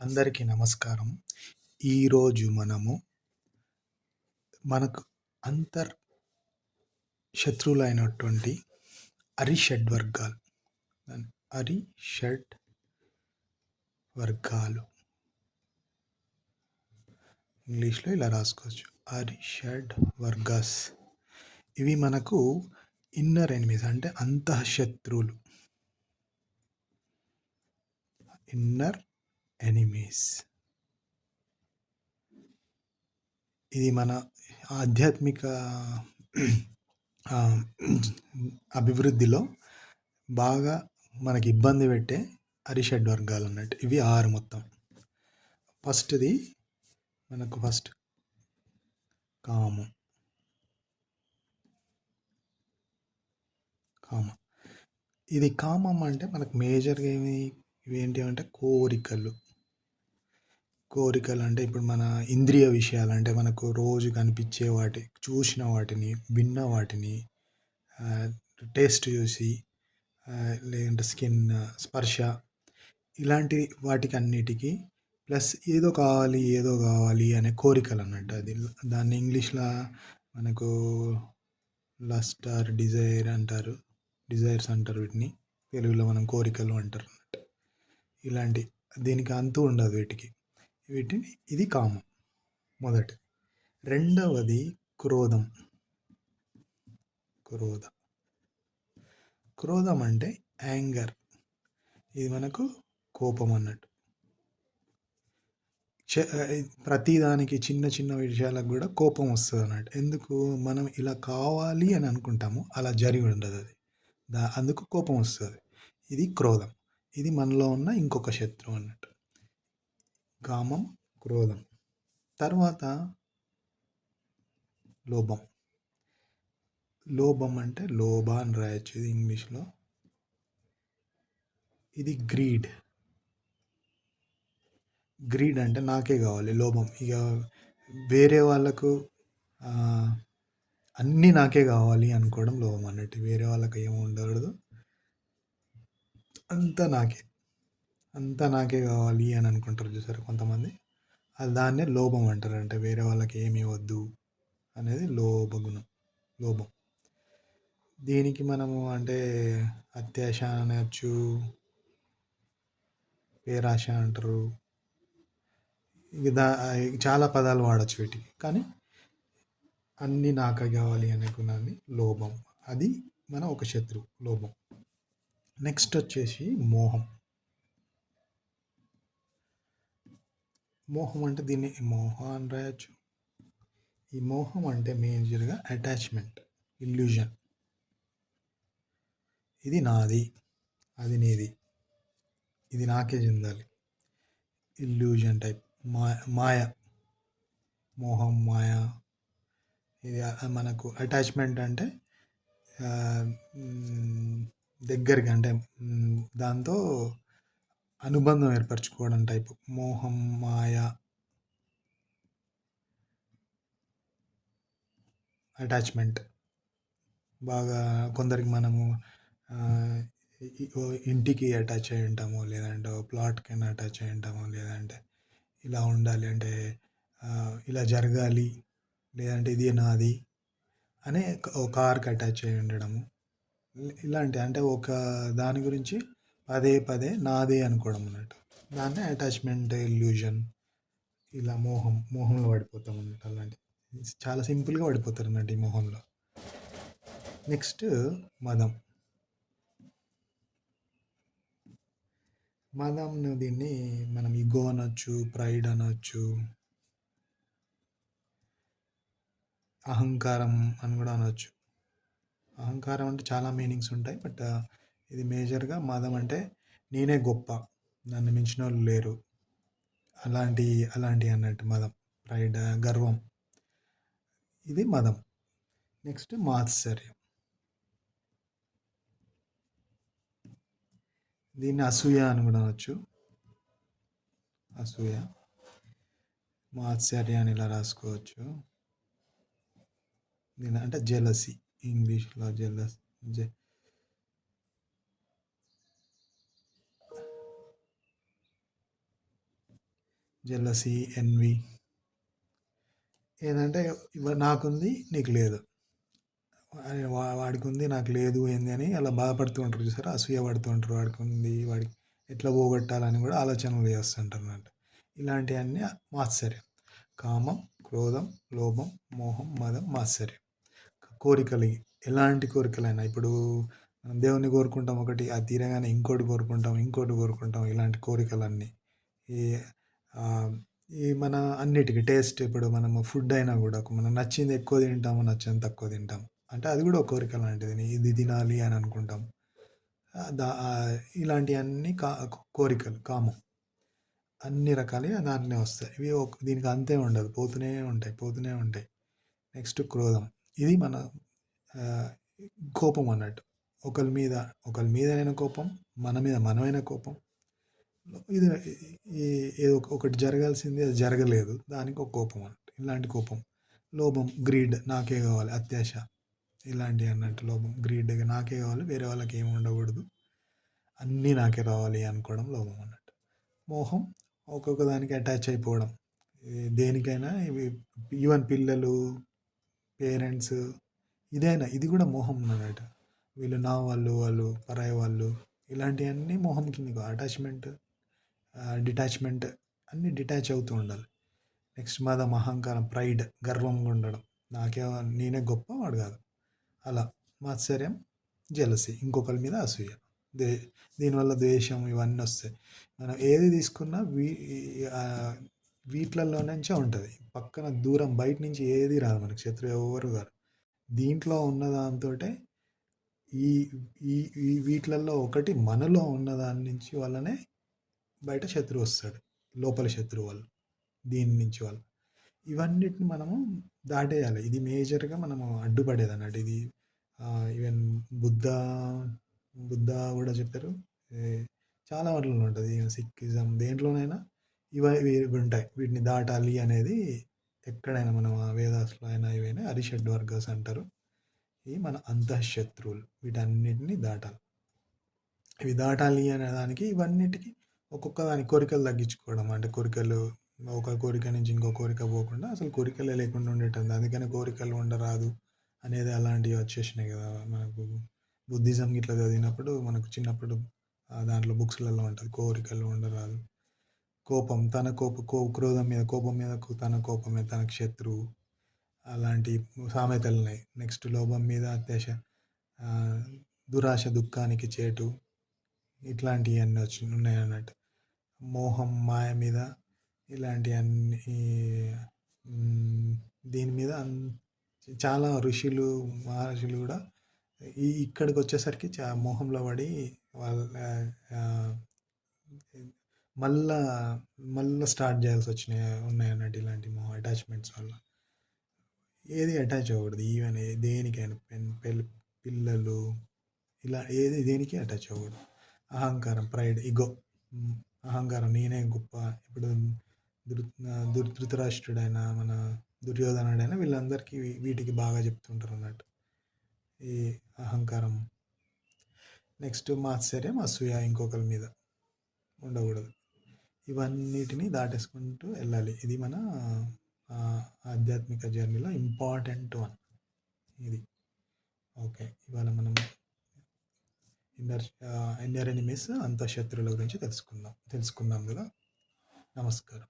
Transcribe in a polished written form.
అందరికీ నమస్కారం. ఈరోజు మనకు అంతర్ శత్రువులైనటువంటి అరిషడ్ వర్గాలు దాన్ని అరిషడ్ వర్గాలు ఇంగ్లీష్‌లో ఇలా రాసుకోవచ్చు. అరిషడ్ వర్గాస్. ఇవి మనకు ఇన్నర్ ఎనిమీస్ అంటే అంతఃశత్రువులు. Inner enemies. ఇది మన ఆధ్యాత్మిక అభివృద్ధిలో బాగా మనకి ఇబ్బంది పెట్టే అరిషడ్ వర్గాలు అన్నట్టు. ఇవి 6 మొత్తం. ఫస్ట్‌ది ఫస్ట్ కామం. ఇది కామం అంటే మనకు మేజర్‌గా ఇవేంటి అంటే కోరికలు అంటే ఇప్పుడు మన ఇంద్రియ విషయాలు అంటే మనకు రోజు కనిపించే చూసిన వాటిని, విన్న వాటిని, టేస్ట్ చూసి, లేదంటే స్కిన్ స్పర్శ, ఇలాంటి వాటికి అన్నిటికీ ప్లస్ ఏదో కావాలి అనే కోరికలు అన్నట్టు. అది దాన్ని ఇంగ్లీష్‌లో మనకు లస్ట్ ఆర్ డిజైర్స్ అంటారు వీటిని. తెలుగులో మనం కోరికలు అంటారు అన్నట్టు. దీనికి అంతు ఉండదు ఇది కామం మొదటి. రెండవది క్రోధం. క్రోధం అంటే యాంగర్. ఇది మనకు కోపం అన్నట్టు. ప్రతిదానికి చిన్న చిన్న విషయాలకు కూడా కోపం వస్తుంది అన్నట్టు. ఎందుకు మనం ఇలా కావాలి అని అనుకుంటాము, అలా జరిగి ఉండదు అది. అందుకు కోపం వస్తుంది. ఇది క్రోధం. ఇది మనలో ఉన్న ఇంకొక శత్రువు అన్నట్టు. కామం, క్రోధం. తర్వాత లోభం అంటే లోభ అని రాయొచ్చు ఇది ఇంగ్లీష్లో. ఇది గ్రీడ్ అంటే నాకే కావాలి లోభం. ఇక వేరే వాళ్ళకు అన్నీ నాకే కావాలి అనుకోవడం లోభం అన్నట్టు. వేరే వాళ్ళకి ఏమి ఉండకూడదు, అంతా నాకే కావాలి అని అనుకుంటారు చూసారు కొంతమంది. అది దాన్నే లోభం అంటారు. అంటే వేరే వాళ్ళకి ఏమీ వద్దు అనేది లోభం. దీనికి మనము అంటే అత్యాశ అనొచ్చు, పేరాశ అంటారు. చాలా పదాలు వాడచ్చు వీటికి. కానీ అన్నీ నాకే కావాలి అనే గుణాన్ని లోభం. అది మన ఒక శత్రువు లోభం. నెక్స్ట్ వచ్చేసి మోహం అంటే దీన్ని మోహం అని రాయొచ్చు. ఈ మోహం అంటే మేజర్గా అటాచ్మెంట్, ఇల్యూజన్. ఇది నాది, అది నీది, ఇది నాకే చెందాలి. Illusion type. మాయ, మోహం, మాయ. ఇది మనకు అటాచ్మెంట్ అంటే దగ్గరగా అంటే దాంతో అనుబంధం ఏర్పరచుకోవడం టైపు. మోహం, మాయ, అటాచ్మెంట్. బాగా కొందరికి మనము ఇంటికి అటాచ్ అయి ఉంటాము, లేదంటే ప్లాట్కి అటాచ్ అయి ఉంటాము, లేదంటే ఇలా ఉండాలి అంటే ఇలా జరగాలి, లేదంటే ఇది నాది అనే ఒక కార్కి అటాచ్ అయి ఉండడము. ఇలాంటి అంటే ఒక దాని గురించి పదే నాదే అనుకోవడం అన్నట్టు. దాన్నే అటాచ్మెంట్, ఇల్యూజన్. ఇలా మోహంలో పడిపోతాం అన్నట్టు. అలాంటి చాలా సింపుల్గా పడిపోతారు అన్నట్టు ఈ మోహంలో. నెక్స్ట్ మదం. దీన్ని మనం ఈగో అనొచ్చు, ప్రైడ్ అనొచ్చు, అహంకారం అని కూడా అనొచ్చు. అహంకారం అంటే చాలా మీనింగ్స్ ఉంటాయి. బట్ ఇది మేజర్గా మదం అంటే నేనే గొప్ప, నన్ను మించిన వాళ్ళు లేరు, అలాంటి అన్నట్టు మదం. ప్రైడ్, గర్వం. ఇది మదం. నెక్స్ట్ మాత్సర్యం. దీన్ని అసూయ అని కూడా అనొచ్చు. అసూయ, మాత్సర్యాన్ని ఇలా రాసుకోవచ్చు. దీని అంటే జెలసీ, ఇంగ్లీష్లో జెలసీ, ఎన్వీ ఏందంటే నాకుంది నీకు లేదు. వాడికుంది నాకు లేదు ఏంది అని అలా బాధపడుతూ ఉంటారు చూసారా? అసూయ పడుతూ ఉంటారు. వాడికుంది వాడికి ఎట్లా పోగొట్టాలని కూడా ఆలోచనలు చేస్తుంటారన్నమాట. ఇలాంటివన్నీ మాత్సర్యం. కామం, క్రోధం, లోభం, మోహం, మదం, మాత్సర్యం. కోరికలు ఎలాంటి కోరికలైనా ఇప్పుడు మనం దేవుణ్ణి కోరుకుంటాం ఒకటి, అది తీరగానే ఇంకోటి కోరుకుంటాం, ఇంకోటి కోరుకుంటాం. ఇలాంటి కోరికలన్నీ ఈ ఈ మన అన్నిటికి టేస్ట్ ఇప్పుడు మనము ఫుడ్ అయినా కూడా మనం నచ్చింది ఎక్కువ తింటాము, నచ్చింది తక్కువ తింటాం. అంటే అది కూడా ఒక కోరిక లాంటిది. ఇది తినాలి అని అనుకుంటాం. ఇలాంటివన్నీ కోరికలు, కామం. అన్ని రకాలుగా దాంట్లోనే వస్తాయి. ఇవి దీనికి అంతే ఉండదు. పోతూనే ఉంటాయి, పోతూనే ఉంటాయి. నెక్స్ట్ క్రోధం. ఇది మన కోపం అన్నట్టు. ఒకరి మీదైన కోపం, మన మీద మనమైన కోపం. ఇది ఏదో ఒకటి జరగాల్సింది అది జరగలేదు. దానికి ఒక కోపం అన్నట్టు. ఇలాంటి కోపం. లోభం, గ్రీడ్, నాకే కావాలి, అత్యాశ. ఇలాంటివి అన్నట్టు లోభం, గ్రీడ్, నాకే కావాలి, వేరే వాళ్ళకి ఏమి ఉండకూడదు, అన్నీ నాకే రావాలి అనుకోవడం లోభం అన్నట్టు. మోహం, ఒక్కొక్క దానికి అటాచ్ అయిపోవడం. దేనికైనా ఇవి ఈవెన్ పిల్లలు, పేరెంట్స్, ఇది కూడా మోహం అన్నమాట. వీళ్ళు నా వాళ్ళు, వాళ్ళు పరాయి వాళ్ళు, ఇలాంటివన్నీ మోహం కిందకు. అటాచ్మెంట్, డిటాచ్మెంట్, అన్నీ డిటాచ్ అవుతూ ఉండాలి. నెక్స్ట్ మదం, అహంకారం, ప్రైడ్, గర్వంగా ఉండడం. నేనే గొప్ప, వాడు కాదు. అలా. మాత్సర్యం, జెలసీ, ఇంకొకరి మీద అసూయ. దీనివల్ల ద్వేషం ఇవన్నీ వస్తాయి. మనం ఏది తీసుకున్నా వీటిలలో నుంచే ఉంటుంది. పక్కన దూరం బయట నుంచి ఏది రాదు మనకి, శత్రువు ఎవరు కాదు. దీంట్లో ఉన్న దాంతోటే ఈ ఈ ఈ వీటిలలో ఒకటి మనలో ఉన్న దాని నుంచి వల్లనే బయట శత్రువు వస్తాడు, లోపల శత్రువు వాళ్ళు, దీని నుంచి వాళ్ళు. ఇవన్నిటిని మనము దాటేయాలి. ఇది మేజర్గా మనము అడ్డుపడేది అన్నట్టు. ఇది ఈవెన్ బుద్ధ కూడా చెప్పారు. చాలా వాటిలో ఉంటుంది. సిక్కిజం, దేంట్లోనైనా ఇవి ఉంటాయి. వీటిని దాటాలి అనేది ఎక్కడైనా మనం వేదాస్లో అయినా ఇవైనా అరిషడ్ వర్గాస్ అంటారు. ఇవి మన అంతఃశత్రువులు. వీటన్నిటిని దాటాలి. ఇవి దాటాలి అనే దానికి ఇవన్నిటికీ ఒక్కొక్క దాని కోరికలు తగ్గించుకోవడం. అంటే కోరికలు ఒక కోరిక నుంచి ఇంకో కోరిక పోకుండా అసలు కోరికలే లేకుండా ఉండేటది. అందుకని కోరికలు ఉండరాదు అనేది అలాంటివి వచ్చేసినాయి కదా మనకు. బుద్ధిజం ఇట్లా చదివినప్పుడు మనకు చిన్నప్పుడు దాంట్లో బుక్స్లలో ఉంటుంది, కోరికలు ఉండరాదు. కోపం, తన క్రోధం మీద, కోపం మీద తన కోపమే తనకు శత్రువు. అలాంటి సామెతలు ఉన్నాయి. నెక్స్ట్ లోభం మీద అత్యాశ, దురాశ దుఃఖానికి చేటు, ఇట్లాంటివన్నీ ఉన్నాయి అన్నట్టు. మోహం, మాయ మీద, ఇలాంటివన్నీ. దీని మీద చాలా ఋషులు, మహర్షులు కూడా ఇక్కడికి వచ్చేసరికి మోహంలో పడి వాళ్ళ మళ్ళా స్టార్ట్ చేయాల్సి ఉన్నాయి అన్నట్టు. ఇలాంటి అటాచ్మెంట్స్ వల్ల ఏది అటాచ్ అవ్వకూడదు. ఈవెన్ దేనికైనా పిల్లలు, ఇలా దేనికి అటాచ్ అవ్వకూడదు. అహంకారం, ప్రైడ్, ఇగో, అహంకారం, నేనే గొప్ప. ఇప్పుడు ధృతరాష్ట్రుడైనా మన దుర్యోధనుడైనా వీళ్ళందరికీ వీటికి బాగా చెప్తుంటారు అన్నట్టు, ఈ అహంకారం. నెక్స్ట్ మాత్సర్యం, అసూయ, ఇంకొకరి మీద ఉండకూడదు. ఇవన్నిటిని దాటేసుకుంటూ వెళ్ళాలి. ఇది మన ఆధ్యాత్మిక జర్నీలో ఇంపార్టెంట్ వన్ ఇది. ఓకే, ఇవాళ మనం ఇన్నర్ ఎనిమీస్, అంతఃశత్రువుల గురించి తెలుసుకుందాం కదా. నమస్కారం.